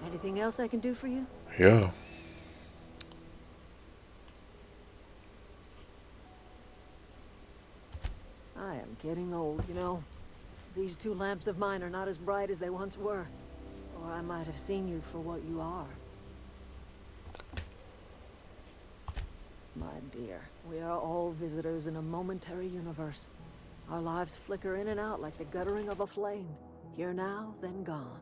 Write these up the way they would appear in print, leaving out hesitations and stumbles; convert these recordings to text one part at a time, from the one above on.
Anything else I can do for you? Ja. I am getting old, you know. These two lamps of mine are not as bright as they once were. Or I might have seen you for what you are. My dear, we are all visitors in a momentary universe. Our lives flicker in and out like the guttering of a flame. Here now, then gone.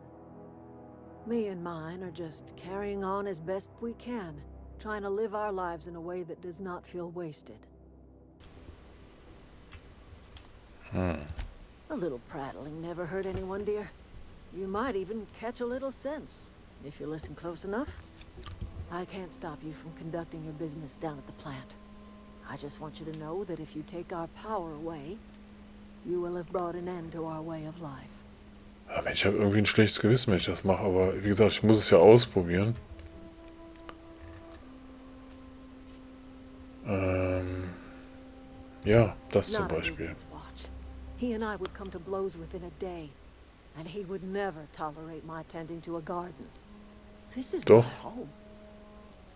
Me and mine are just carrying on as best we can, trying to live our lives in a way that does not feel wasted. A little prattling never hurt anyone, dear. You might even catch a little sense, if you listen close enough. I can't stop you from conducting your business down at the plant. I just want you to know that if you take our power away, you will have brought an end to our way of life. Ja, Mensch, ich habe irgendwie ein schlechtes Gewissen, wenn ich das mache, aber wie gesagt, ich muss es ja ausprobieren. Ja, das zum Beispiel. He and I would come to blows within a day, and he would never tolerate my tending to a garden. This is my home.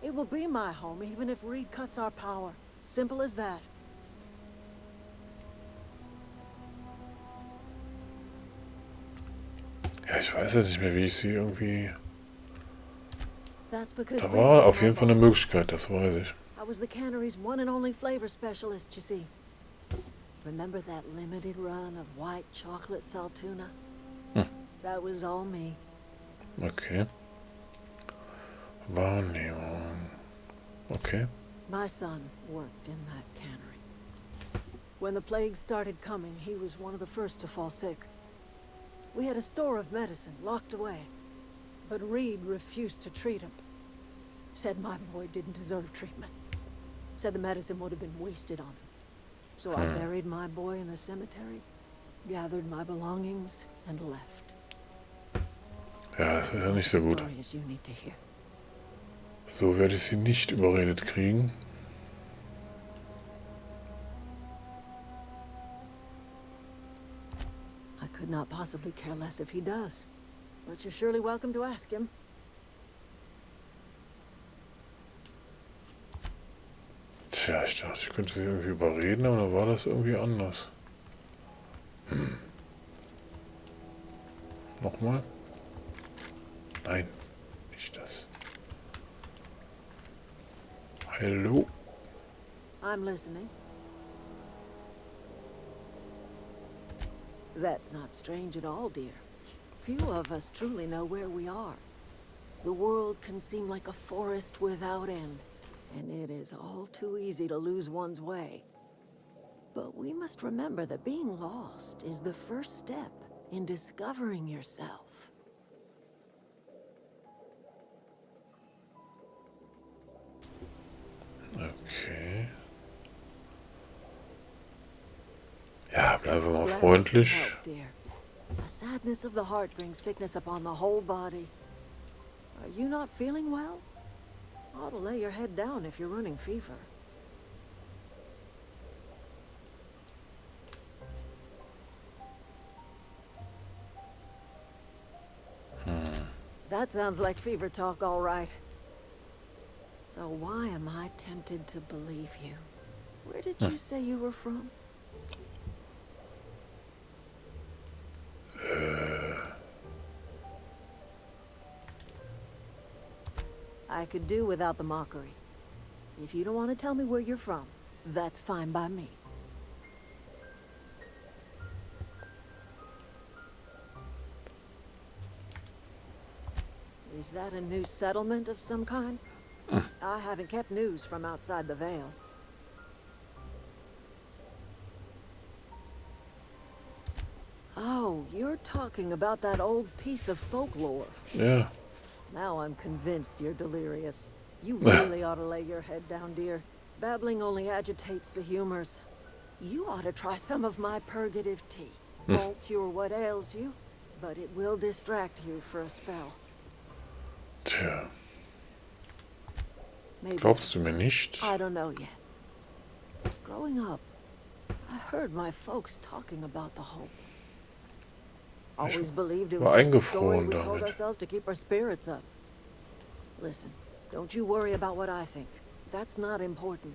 It will be my home even if Reed cuts our power. Simple as that. Ja, ich weiß jetzt nicht mehr, wie ich sie irgendwie... That's because Da war auf jeden Fall eine Möglichkeit, das weiß ich. I was the cannery's one and only flavor specialist, you see. Remember that limited run of white chocolate saltuna? That was all me. Okay. Wahrnehmung. Okay. My son worked in that cannery. When the plague started coming, he was one of the first to fall sick. We had a store of medicine locked away, but Reed refused to treat him. Said my boy didn't deserve treatment. Said the medicine would have been wasted on him. So I buried my boy in the cemetery, gathered my belongings, and left. Ja, das ist ja nicht so gut. So werde ich sie nicht überredet kriegen. I could not possibly care less if he does, but you're surely welcome to ask him. Tja, ich dachte, ich könnte sie irgendwie überreden, aber da war das irgendwie anders. Nochmal? Nein, nicht das. Hallo? I'm listening. That's not strange at all, dear. Few of us truly know where we are. The world can seem like a forest without end, and it is all too easy to lose one's way. But we must remember that being lost is the first step in discovering yourself. Okay. Ja, bleiben wir mal freundlich. The sadness of the heart brings sickness upon the whole body. Are you not feeling well? Ought to lay your head down if you're running fever. That sounds like fever talk, all right. So why am I tempted to believe you? Where did you say you were from? I could do without the mockery. If you don't want to tell me where you're from, that's fine by me. Is that a new settlement of some kind? I haven't kept news from outside the Veil. Oh, you're talking about that old piece of folklore. Yeah. Now I'm convinced you're delirious. You really ought to lay your head down, dear. Babbling only agitates the humors. You ought to try some of my purgative tea. Won't cure what ails you, but it will distract you for a spell. Tja. Maybe. Glaubst du mir nicht? I don't know yet. Growing up, I heard my folks talking about the hope. Always believed it was just a story we told ourselves to keep our spirits up. Listen, don't you worry about what I think. That's not important.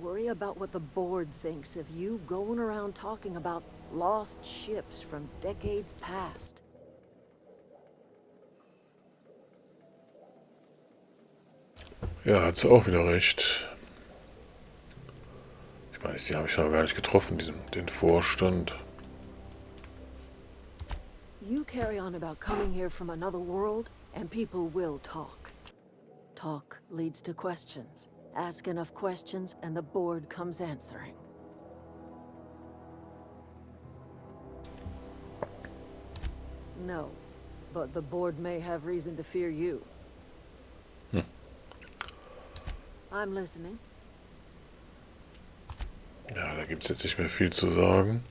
Worry about what the board thinks of you going around talking about lost ships from decades past. Ja, hat sie auch wieder recht. Ich meine, die habe ich noch gar nicht getroffen, den Vorstand. You carry on about coming here from another world, and people will talk. Talk leads to questions. Ask enough questions, and the board comes answering. No, but the board may have reason to fear you. I'm listening. Ja, da gibt es jetzt nicht mehr viel zu sagen.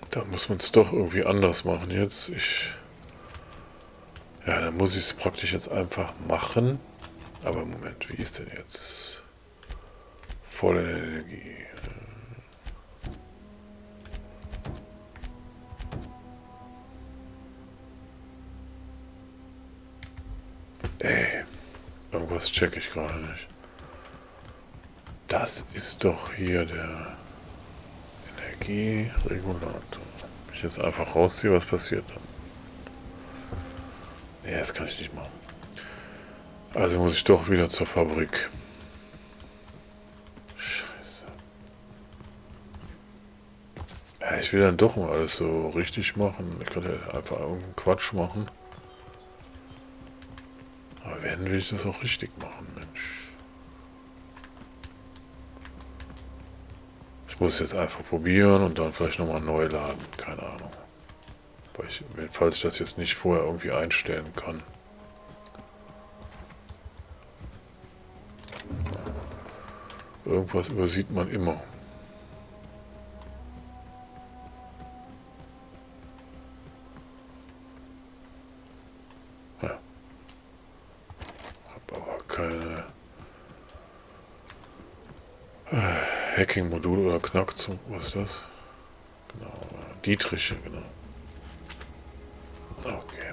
Da muss man es doch irgendwie anders machen jetzt. Ja, dann muss ich es praktisch jetzt einfach machen. Aber Moment, wie ist denn jetzt? Volle Energie. Irgendwas check ich gerade nicht. Das ist doch hier der Energieregulator. Wenn ich jetzt einfach rausziehe, was passiert dann? Nee, das kann ich nicht machen. Also muss ich doch wieder zur Fabrik. Scheiße. Ja, ich will dann doch mal alles so richtig machen. Ich könnte einfach irgendeinen Quatsch machen. Aber werden will ich das auch richtig machen, Mensch. Ich muss es jetzt einfach probieren und dann vielleicht nochmal neu laden. Keine Ahnung. Falls ich das jetzt nicht vorher irgendwie einstellen kann. Irgendwas übersieht man immer. Ja. Hab aber keine Hacking-Module oder Knackzug. Was ist das? Genau. Dietriche, genau. Okay.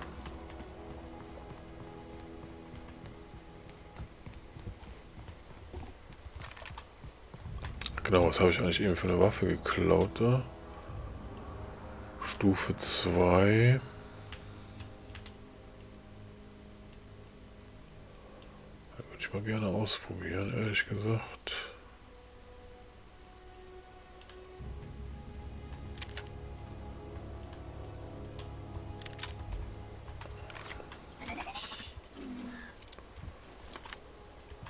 Genau, was habe ich eigentlich eben für eine Waffe geklaut da? Stufe 2. Da würde ich mal gerne ausprobieren, ehrlich gesagt.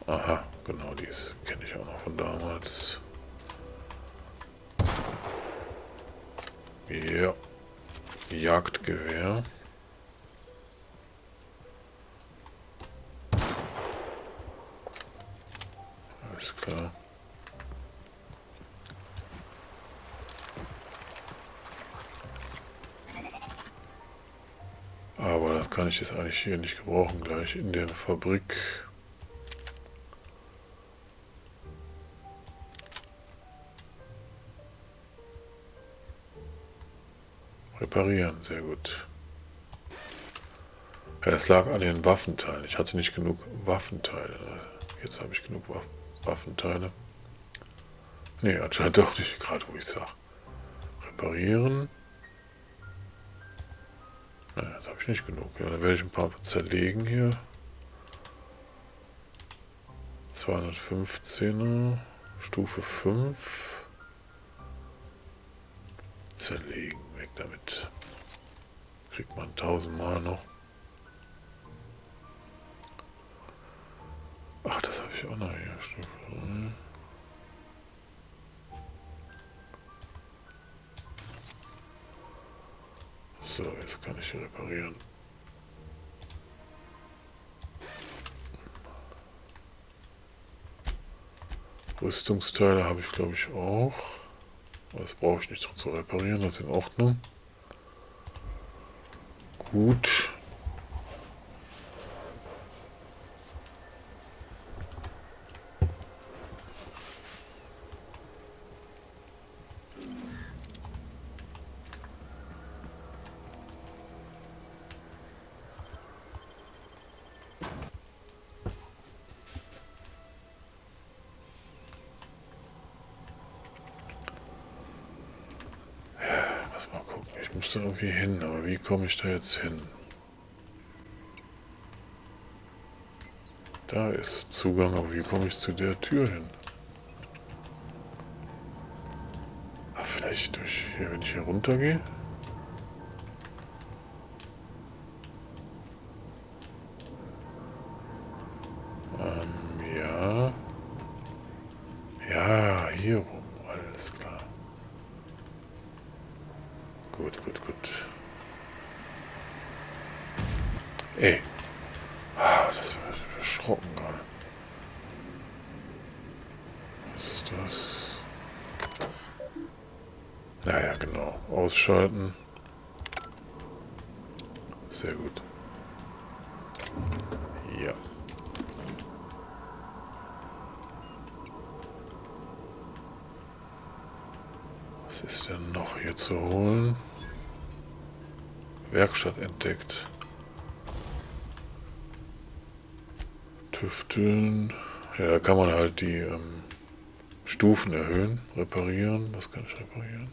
Aha, genau, die kenne ich auch noch von damals. Ja, Jagdgewehr. Alles klar. Aber das kann ich jetzt eigentlich hier nicht gebrauchen, gleich in der Fabrik. Reparieren, sehr gut. Ja, das lag an den Waffenteilen. Ich hatte nicht genug Waffenteile. Jetzt habe ich genug Waffenteile. Nee, anscheinend doch nicht, gerade wo ich sage. Reparieren. Ja, jetzt habe ich nicht genug. Ja, dann werde ich ein paar zerlegen hier. 215er. Stufe 5. Zerlegen, weg damit. Kriegt man 1000 Mal noch. Ach, das habe ich auch noch hier. Stufe 3. So, jetzt kann ich hier reparieren. Rüstungsteile habe ich, glaube ich, auch. Das brauche ich nicht zu reparieren, das ist in Ordnung. Gut. muss da irgendwie hin, aber wie komme ich da jetzt hin? Da ist Zugang, aber wie komme ich zu der Tür hin? Ach, vielleicht durch hier, wenn ich hier runter gehe? Ja. Ja, hier rum, alles klar. Gut, gut, gut. Ey. Ah, das war erschrocken gerade. Was ist das? Naja, genau. Ausschalten. Sehr gut. Ja. Was ist denn noch hier zu holen? Werkstatt entdeckt. Tüfteln. Ja, da kann man halt die Stufen erhöhen. Reparieren. Was kann ich reparieren?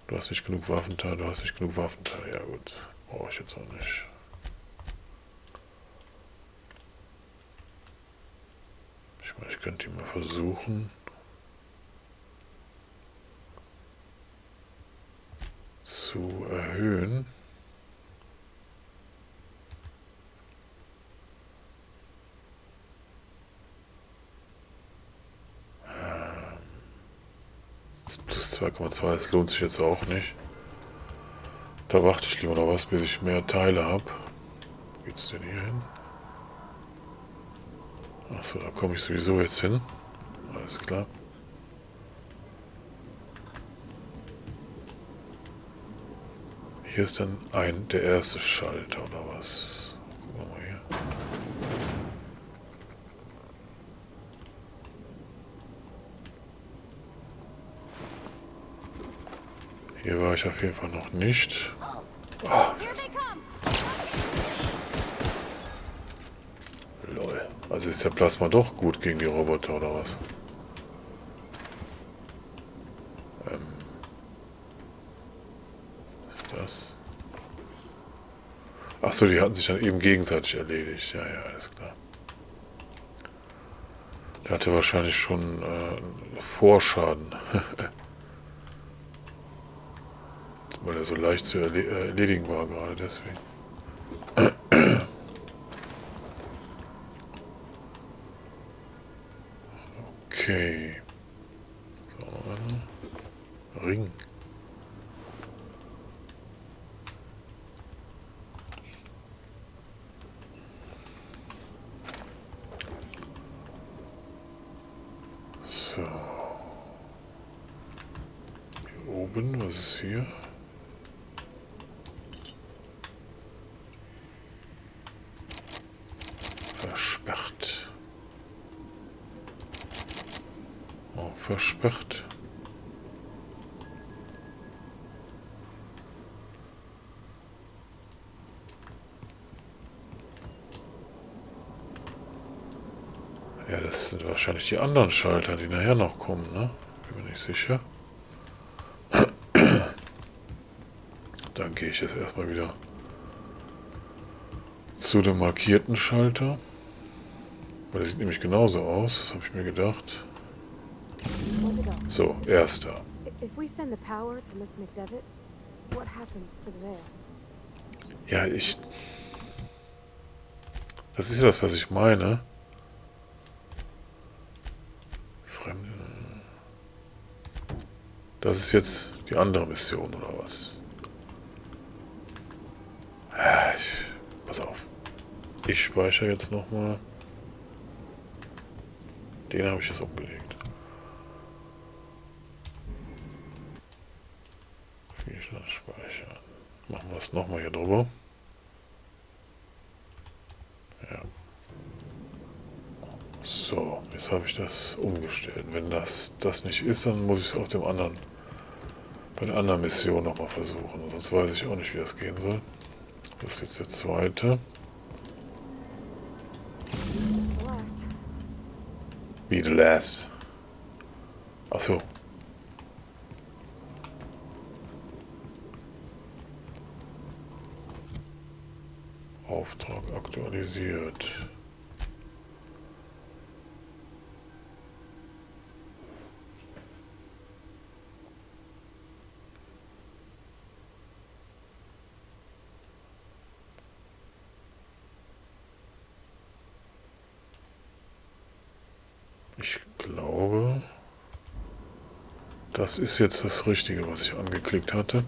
Du hast nicht genug Waffenteile. Du hast nicht genug Waffenteile. Ja gut. Brauche ich jetzt auch nicht. Ich meine, ich könnte die mal versuchen. Zu erhöhen. Plus 2,2, das lohnt sich jetzt auch nicht. Da warte ich lieber noch was, bis ich mehr Teile habe. Wo geht's denn hier hin? Achso, da komme ich sowieso jetzt hin. Alles klar. Hier ist dann der erste Schalter, oder was? Gucken wir mal hier. Hier war ich auf jeden Fall noch nicht. Oh. Lol. Also ist der Plasma doch gut gegen die Roboter, oder was? Was ist das? Achso, die hatten sich dann eben gegenseitig erledigt. Ja, ja, alles klar. Der hatte wahrscheinlich schon Vorschaden. Weil er so leicht zu erledigen war gerade, deswegen. Okay. So, Ring. So. Hier oben, was ist hier? Versperrt. Oh, versperrt. Ja, das sind wahrscheinlich die anderen Schalter, die nachher noch kommen, ne? Bin mir nicht sicher. Dann gehe ich jetzt erstmal wieder zu dem markierten Schalter. Weil der sieht nämlich genauso aus, das habe ich mir gedacht. So, erster. Ja, das ist ja das, was ich meine. Fremde. Das ist jetzt die andere Mission, oder was? Pass auf. Ich speichere jetzt nochmal. Den habe ich jetzt umgelegt. Spielstand speichern. Machen wir es nochmal hier drüber. Ja. So, jetzt habe ich das umgestellt. Wenn das nicht ist, dann muss ich es auf dem anderen, bei der anderen Mission nochmal versuchen. Sonst weiß ich auch nicht, wie das gehen soll. Das ist jetzt der zweite. Be the last. Achso. Auftrag aktualisiert. Ich glaube, das ist jetzt das Richtige, was ich angeklickt hatte.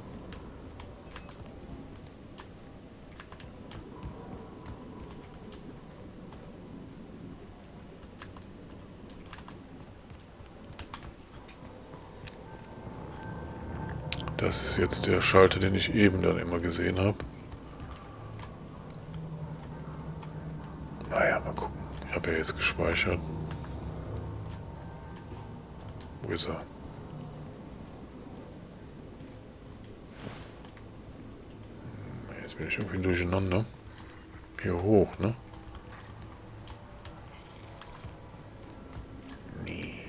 Das ist jetzt der Schalter, den ich eben dann immer gesehen habe. Naja, mal gucken. Ich habe ja jetzt gespeichert. Wo ist er? Jetzt bin ich irgendwie durcheinander. Hier hoch, ne? Nee.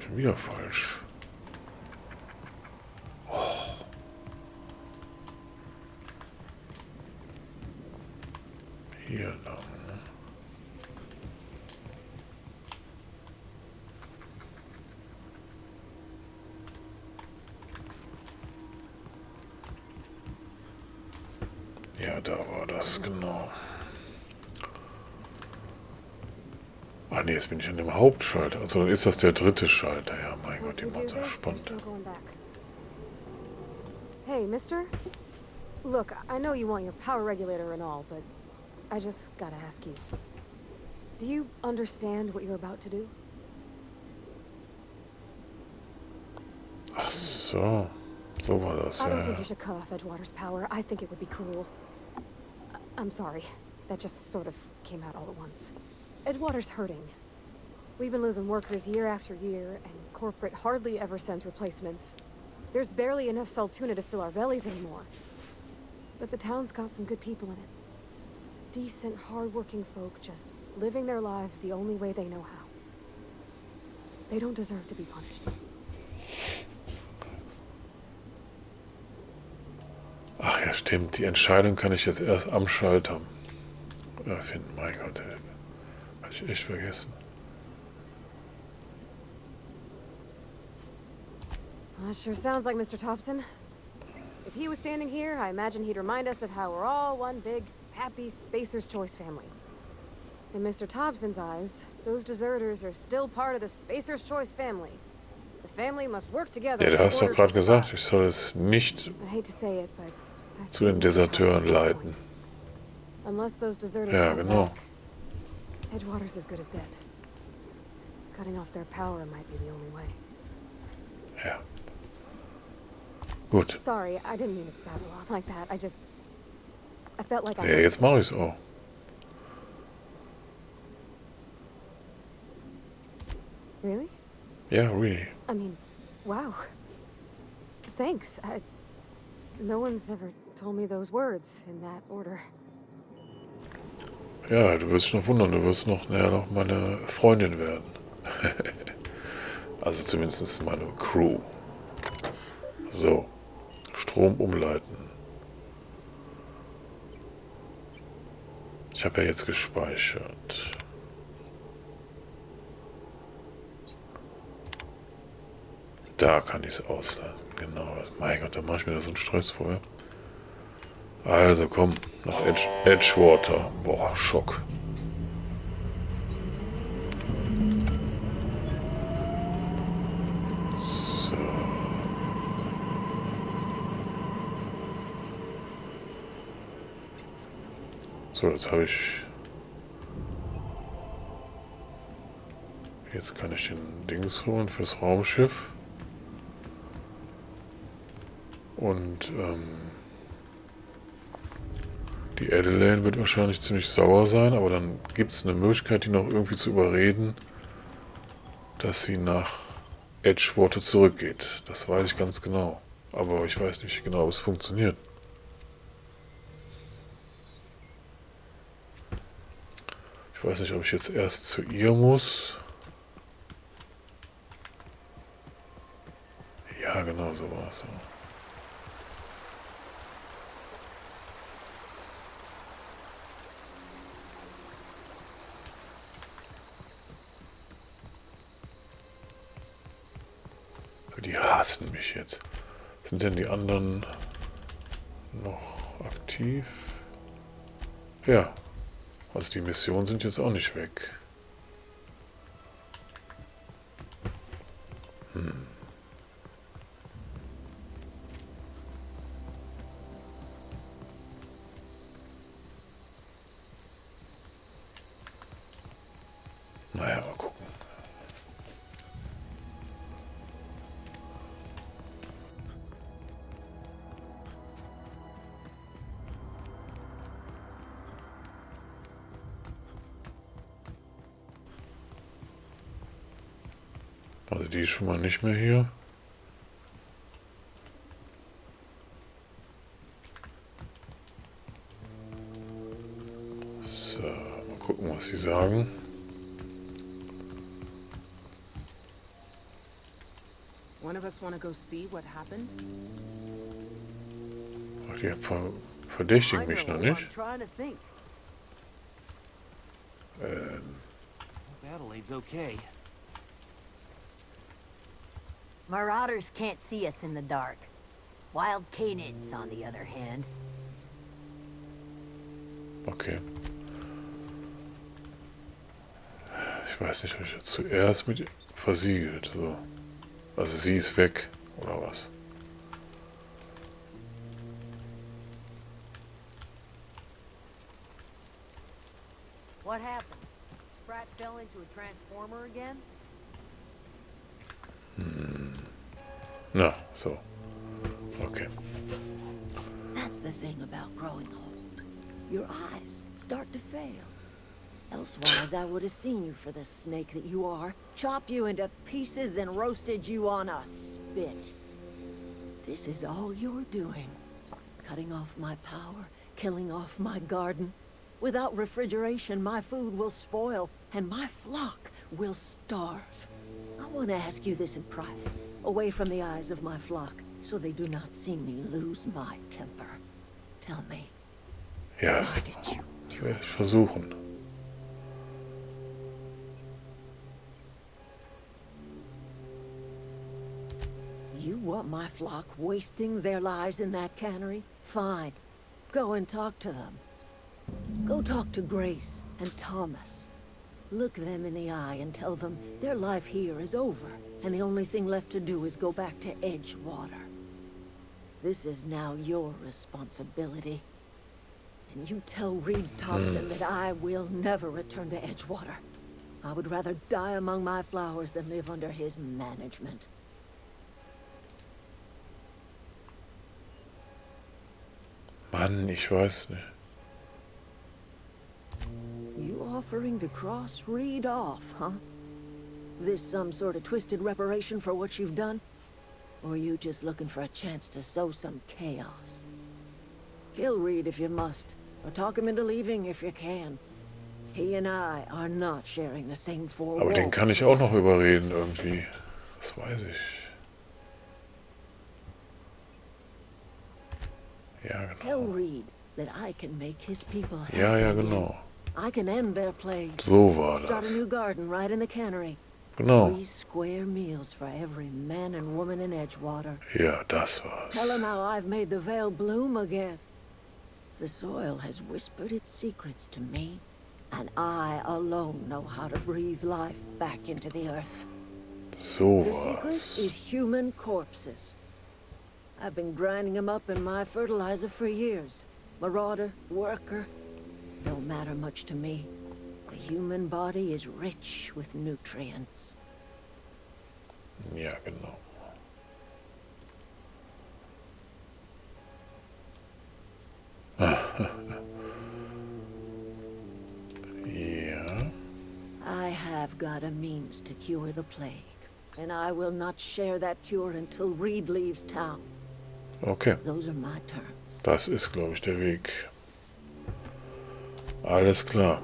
Schon wieder falsch. Hier lang, ne? Ja, da war das, genau. Ah ne, jetzt bin ich an dem Hauptschalter. Also dann ist das der dritte Schalter. Ja, mein Gott, die macht's auch spannend. Hey, mister? Look, I know you want your power regulator and all, but I just gotta ask you. Do you understand what you're about to do? Ach so. So war das, I don't ja, think ja. you should cut off Edgewater's power. I think it would be cruel. I'm sorry. That just sort of came out all at once. Edgewater's hurting. We've been losing workers year after year, and corporate hardly ever sends replacements. There's barely enough Saltuna to fill our bellies anymore. But the town's got some good people in it. Decent, hard-working folk just living their lives the only way they know how. They don't deserve to be punished. Ach ja, stimmt. Die Entscheidung kann ich jetzt erst am Schalter finden. Mein Gott, ey. Hab ich echt vergessen. Well, that sure sounds like Mr. Thompson. If he was standing here, I imagine he'd remind us of how we're all one big, happy Spacer's Choice family. In Mr. Thompson's eyes, those deserters are still part of the Spacer's Choice family. The family must work together. Ja, du hast doch gerade gesagt, ich soll es nicht I hate to say it, but I zu think den Mr. Thompson's Deserteuren got a leiten. point. Unless those deserters Ja, come genau. back, Edgewater's as good as dead. Cutting off their power might be the only way. Ja. Gut. Sorry, I didn't mean to babble on like that. I felt like I Ja, jetzt mache ich es auch. Really? Ja, really. I mean, wow. Thanks. No one's ever told me those words in that order. Ja, du wirst dich noch wundern, du wirst noch meine Freundin werden. Also zumindest meine Crew. So. Strom umleiten. Ich habe ja jetzt gespeichert. Da kann ich es ausladen. Genau. Mein Gott, da mache ich mir da so einen Stress vorher. Also komm, nach Edgewater. Boah, Schock. So. So, jetzt habe ich... Jetzt kann ich den Dings holen fürs Raumschiff. Und die Adelaide wird wahrscheinlich ziemlich sauer sein, aber dann gibt es eine Möglichkeit, die noch irgendwie zu überreden, dass sie nach Edgewater zurückgeht. Das weiß ich ganz genau. Aber ich weiß nicht genau, ob es funktioniert. Ich weiß nicht, ob ich jetzt erst zu ihr muss. Ja, genau, so war es. Die hassen mich jetzt. Sind denn die anderen noch aktiv? Ja. Also die Missionen sind jetzt auch nicht weg. Naja, mal gucken. Also die ist schon mal nicht mehr hier. So, mal gucken, was sie sagen. One of us want to go see what happened? Ach, die verdächtigen mich noch nicht. Adelaide's okay. Marauders can't see us in the dark. Wild canids, on the other hand. Okay. Ich weiß nicht, ob ich jetzt zuerst mit versiegelt. So. Also sie ist weg, oder was? What happened? Sprat fell into a transformer again? Na, so. Okay. That's the thing about growing old. Your eyes start to fail. Elsewise, I would have seen you for the snake that you are, chopped you into pieces and roasted you on a spit. This is all you're doing. Cutting off my power, killing off my garden. Without refrigeration, my food will spoil, and my flock will starve. I want to ask you this in private, away from the eyes of my flock, so they do not see me lose my temper. Tell me, Ja, why did you do werde it? ich versuchen. You want my flock wasting their lives in that cannery? Fine. Go and talk to them. Go talk to Grace and Thomas. Look them in the eye and tell them their life here is over, and the only thing left to do is go back to Edgewater. This is now your responsibility. And you tell Reed Thompson that I will never return to Edgewater. I would rather die among my flowers than live under his management. Mann, ich weiß nicht. You offering to cross Reed off, huh? This some sort of twisted reparation for what you've done? Or you just looking for a chance to sow some chaos? Kill Reed if you must, or talk him into leaving if you can. He and I are not sharing the same four Aber den walls. kann ich auch noch überreden irgendwie. Das weiß ich. Ja, Tell genau. Reed that I can make his people happy Ja, ja, again. genau. I can end their plague. So war Start a das. new garden right in the cannery. Genau. 3 square meals for every man and woman in Edgewater. Ja, das war's. Tell him how I've made the vale bloom again. The soil has whispered its secrets to me, and I alone know how to breathe life back into the earth. So The secret war's. is human corpses. I've been grinding them up in my fertilizer for years. Marauder, worker, don't matter much to me. The human body is rich with nutrients. Ja, genau. Ja. I have got a means to cure the plague, and I will not share that cure until Reed leaves town. Okay. Those are my terms. Das ist, glaube ich, der Weg. Alles klar.